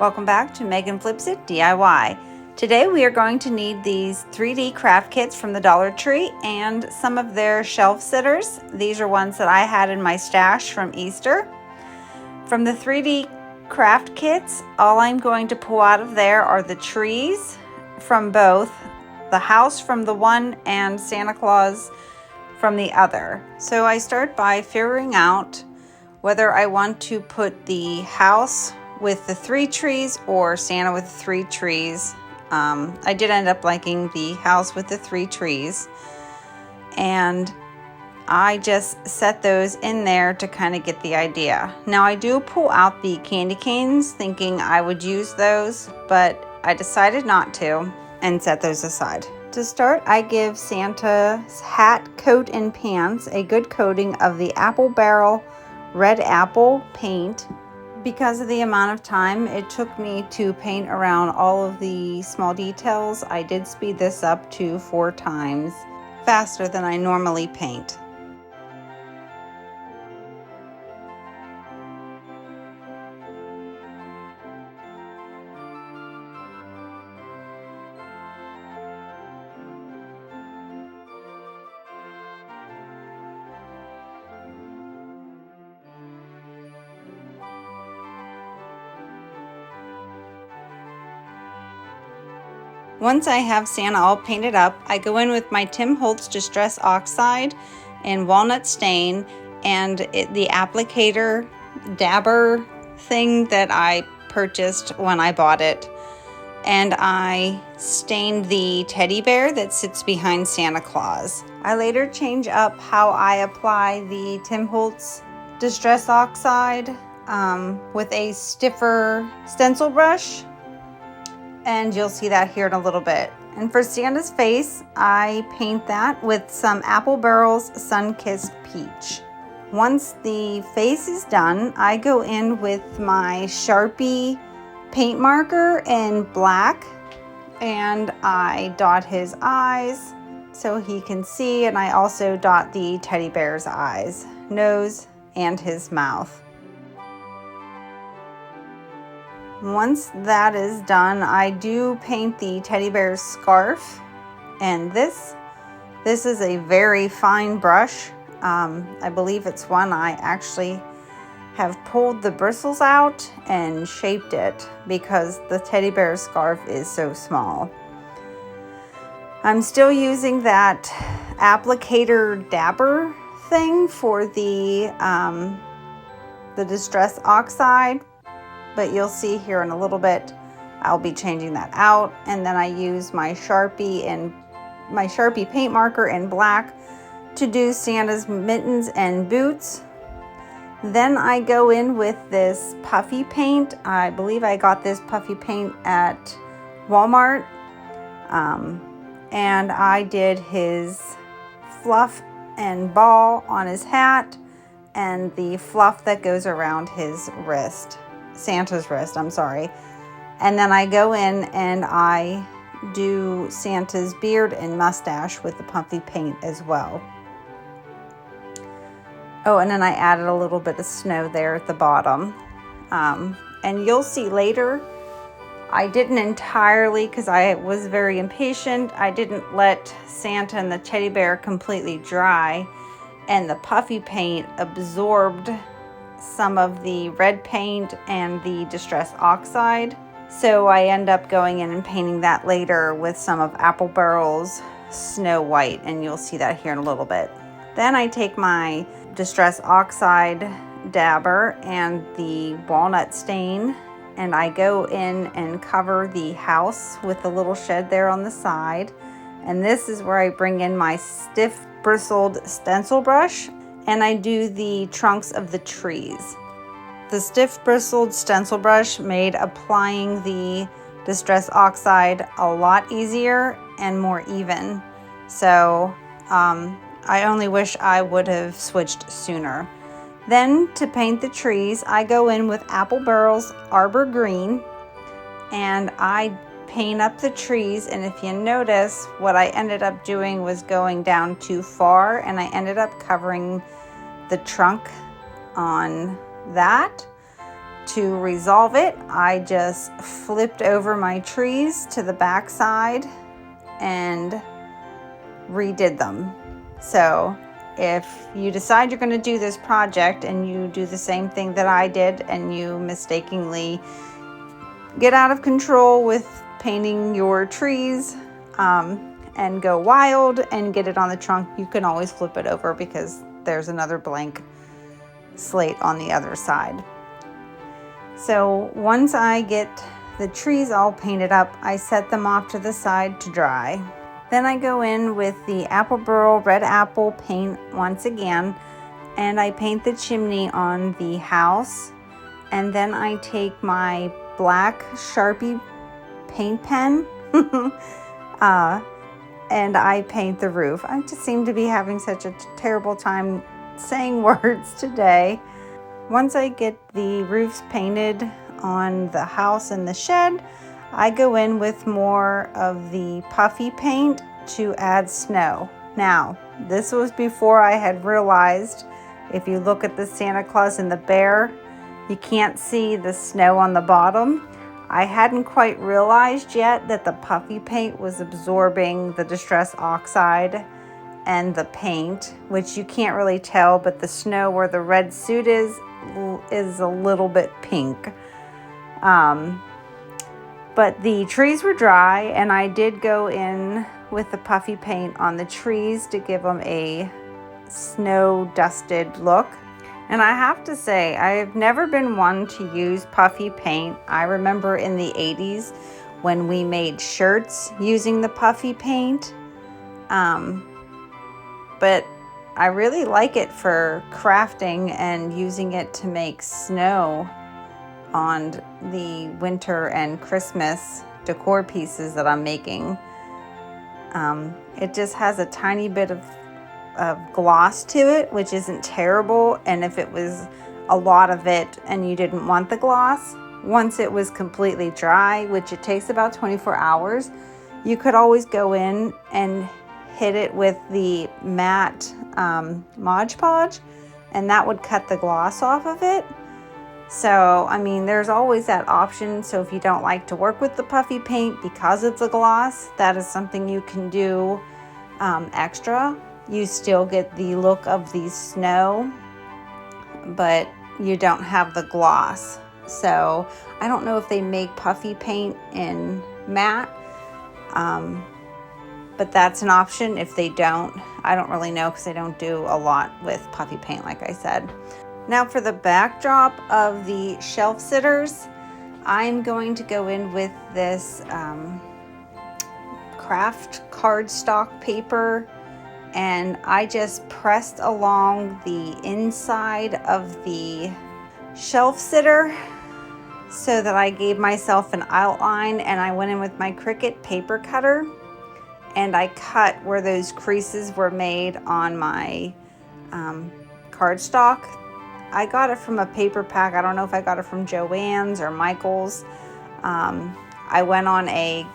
Welcome back to Megan Flips It DIY. Today we are going to need these 3D craft kits from the Dollar Tree and some of their shelf sitters. These are ones that I had in my stash from Easter. From the 3D craft kits, all I'm going to pull out of there are the trees from both, the house from the one and Santa Claus from the other. So I start by figuring out whether I want to put the house with the 3 trees or Santa with 3 trees. I did end up liking the house with the 3 trees, and I just set those in there to kind of get the idea. Now I do pull out the candy canes thinking I would use those, but I decided not to and set those aside. To start, I give Santa's hat, coat, and pants a good coating of the Apple Barrel red apple paint. Because of the amount of time it took me to paint around all of the small details, I did speed this up to 4 times faster than I normally paint. Once I have Santa all painted up, I go in with my Tim Holtz Distress Oxide and Walnut Stain and the applicator dabber thing that I purchased when I bought it. And I stained the teddy bear that sits behind Santa Claus. I later change up how I apply the Tim Holtz Distress Oxide with a stiffer stencil brush. And you'll see that here in a little bit. And for Santa's face, I paint that with some Apple Barrel's Sun-Kissed Peach. Once the face is done, I go in with my Sharpie paint marker in black, and I dot his eyes so he can see, and I also dot the teddy bear's eyes, nose, and his mouth. Once that is done, I do paint the teddy bear's scarf, and this is a very fine brush. I believe it's one I actually have pulled the bristles out and shaped it because the teddy bear's scarf is so small. I'm still using that applicator dabber thing for the Distress Oxide. But you'll see here in a little bit, I'll be changing that out. And then I use my Sharpie paint marker in black to do Santa's mittens and boots. Then I go in with this puffy paint. I believe I got this puffy paint at Walmart. And I did his fluff and ball on his hat and the fluff that goes around his wrist. Santa's wrist, I'm sorry. And then I go in and I do Santa's beard and mustache with the puffy paint as well. Oh, and then I added a little bit of snow there at the bottom. And you'll see later, I didn't entirely, because I was very impatient, I didn't let Santa and the teddy bear completely dry, and the puffy paint absorbed some of the red paint and the Distress Oxide. So I end up going in and painting that later with some of Apple Barrel's Snow White, and you'll see that here in a little bit. Then I take my Distress Oxide dabber and the walnut stain, and I go in and cover the house with the little shed there on the side. And this is where I bring in my stiff bristled stencil brush, and I do the trunks of the trees. The stiff bristled stencil brush made applying the Distress Oxide a lot easier and more even. So I only wish I would have switched sooner. Then to paint the trees, I go in with Apple Barrel's Arbor Green, and I paint up the trees. And if you notice, what I ended up doing was going down too far, and I ended up covering the trunk on that. To resolve it, I just flipped over my trees to the back side and redid them. So if you decide you're going to do this project and you do the same thing that I did and you mistakenly get out of control with painting your trees and go wild and get it on the trunk, you can always flip it over because there's another blank slate on the other side. So once I get the trees all painted up, I set them off to the side to dry. Then I go in with the Apple Burl Red Apple paint once again, and I paint the chimney on the house. And then I take my black Sharpie paint pen and I paint the roof. I just seem to be having such a terrible time saying words today. Once I get the roofs painted on the house and the shed, I go in with more of the puffy paint to add snow. Now, this was before I had realized, if you look at the Santa Claus and the bear, you can't see the snow on the bottom. I hadn't quite realized yet that the puffy paint was absorbing the Distress Oxide and the paint, which you can't really tell, but the snow where the red suit is a little bit pink. But the trees were dry, and I did go in with the puffy paint on the trees to give them a snow dusted look. And I have to say, I've never been one to use puffy paint. I remember in the 80s when we made shirts using the puffy paint. But I really like it for crafting and using it to make snow on the winter and Christmas decor pieces that I'm making. It just has a tiny bit of gloss to it, which isn't terrible. And if it was a lot of it and you didn't want the gloss, once it was completely dry, which it takes about 24 hours, you could always go in and hit it with the matte Mod Podge, and that would cut the gloss off of it. So, I mean, there's always that option. So if you don't like to work with the puffy paint because of the gloss, that is something you can do extra. You still get the look of the snow, but you don't have the gloss. So I don't know if they make puffy paint in matte, but that's an option. If they don't, I don't really know because I don't do a lot with puffy paint, like I said. Now for the backdrop of the shelf sitters, I'm going to go in with this craft cardstock paper, and I just pressed along the inside of the shelf sitter so that I gave myself an outline, and I went in with my Cricut paper cutter and I cut where those creases were made on my cardstock. I got it from a paper pack. I don't know if I got it from Joann's or Michael's. I went on a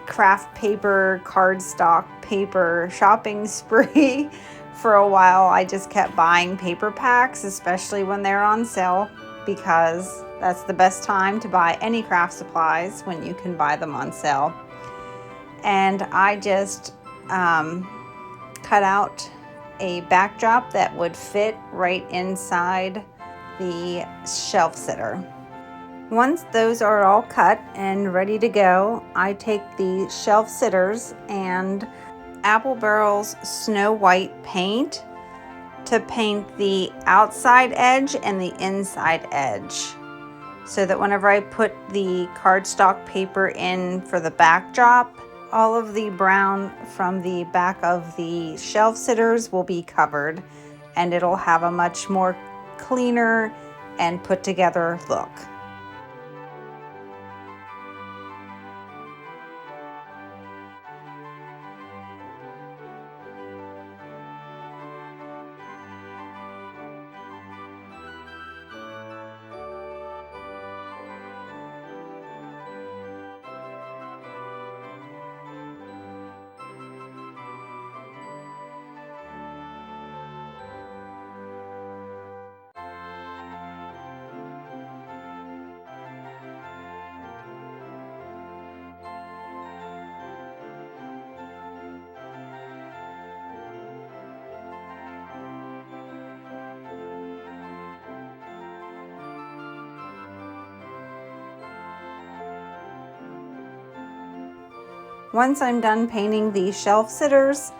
craft paper, cardstock paper shopping spree for a while. I just kept buying paper packs, especially when they're on sale, because that's the best time to buy any craft supplies, when you can buy them on sale. And I just cut out a backdrop that would fit right inside the shelf sitter. Once those are all cut and ready to go, I take the shelf sitters and Apple Barrel's Snow White paint to paint the outside edge and the inside edge, so that whenever I put the cardstock paper in for the backdrop, all of the brown from the back of the shelf sitters will be covered, and it'll have a much more cleaner and put together look. Once I'm done painting the shelf sitters,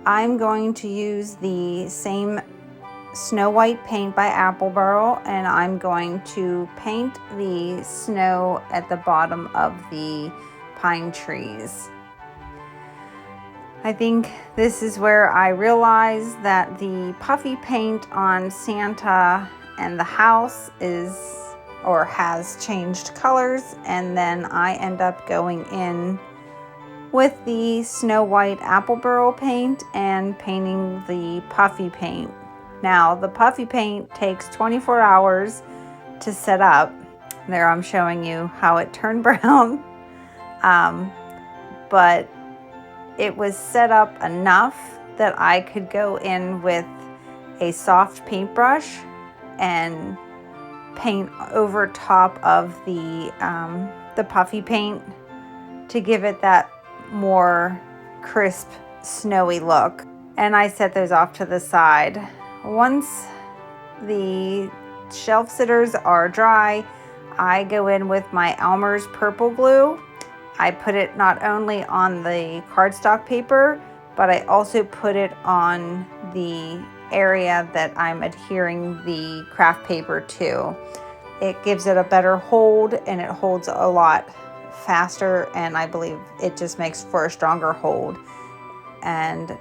I'm going to use the same Snow White paint by Apple and I'm going to paint the snow at the bottom of the pine trees. I think this is where I realized that the puffy paint on Santa and the house has changed colors, and then I end up going in with the Snow White Apple paint and painting the puffy paint. Now, the puffy paint takes 24 hours to set up. There I'm showing you how it turned brown. But it was set up enough that I could go in with a soft paintbrush and paint over top of the puffy paint to give it that more crisp, snowy look. And I set those off to the side. Once the shelf sitters are dry, I go in with my Elmer's purple glue. I put it not only on the cardstock paper, but I also put it on the area that I'm adhering the craft paper to. It gives it a better hold and it holds a lot faster, and I believe it just makes for a stronger hold. And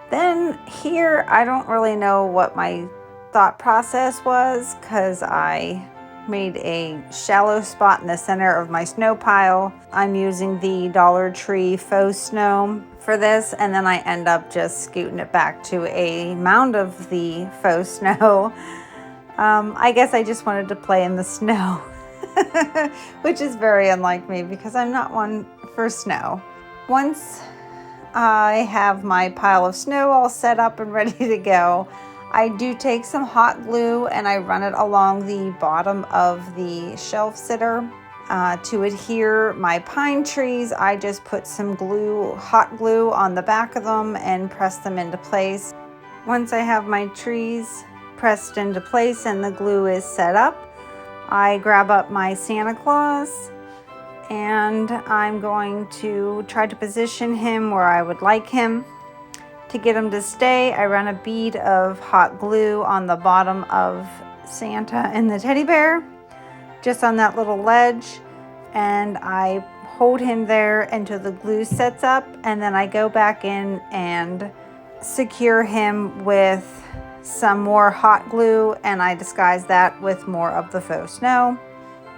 then here, I don't really know what my thought process was, because I made a shallow spot in the center of my snow pile. I'm using the Dollar Tree faux snow for this, and then I end up just scooting it back to a mound of the faux snow. I guess I just wanted to play in the snow, which is very unlike me because I'm not one for snow. Once I have my pile of snow all set up and ready to go, I do take some hot glue and I run it along the bottom of the shelf sitter. To adhere my pine trees, I just put some glue, hot glue on the back of them and press them into place. Once I have my trees pressed into place and the glue is set up, I grab up my Santa Claus and I'm going to try to position him where I would like him. To get him to stay, I run a bead of hot glue on the bottom of Santa and the teddy bear, just on that little ledge, and I hold him there until the glue sets up, and then I go back in and secure him with some more hot glue, and I disguise that with more of the faux snow.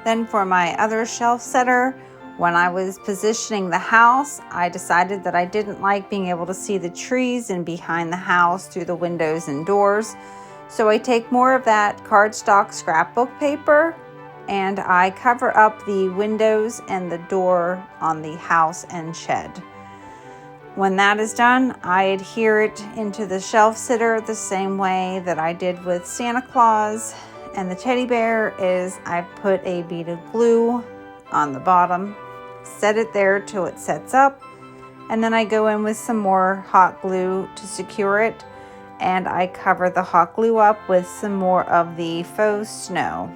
Then for my other shelf setter, when I was positioning the house, I decided that I didn't like being able to see the trees and behind the house through the windows and doors. So I take more of that cardstock scrapbook paper and I cover up the windows and the door on the house and shed. When that is done, I adhere it into the shelf sitter the same way that I did with Santa Claus and the teddy bear. Is I put a bead of glue on the bottom, set it there till it sets up, and then I go in with some more hot glue to secure it, and I cover the hot glue up with some more of the faux snow.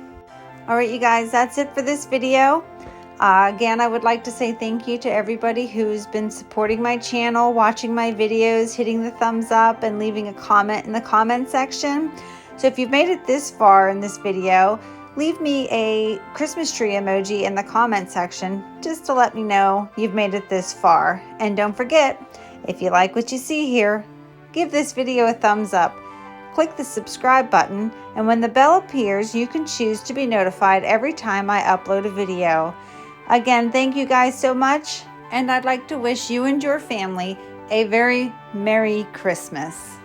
All right, you guys, that's it for this video. Again, I would like to say thank you to everybody who's been supporting my channel, watching my videos, hitting the thumbs up, and leaving a comment in the comment section. So if you've made it this far in this video, leave me a Christmas tree emoji in the comment section just to let me know you've made it this far. And don't forget, if you like what you see here, give this video a thumbs up. Click the subscribe button, and when the bell appears, you can choose to be notified every time I upload a video. Again, thank you guys so much, and I'd like to wish you and your family a very Merry Christmas.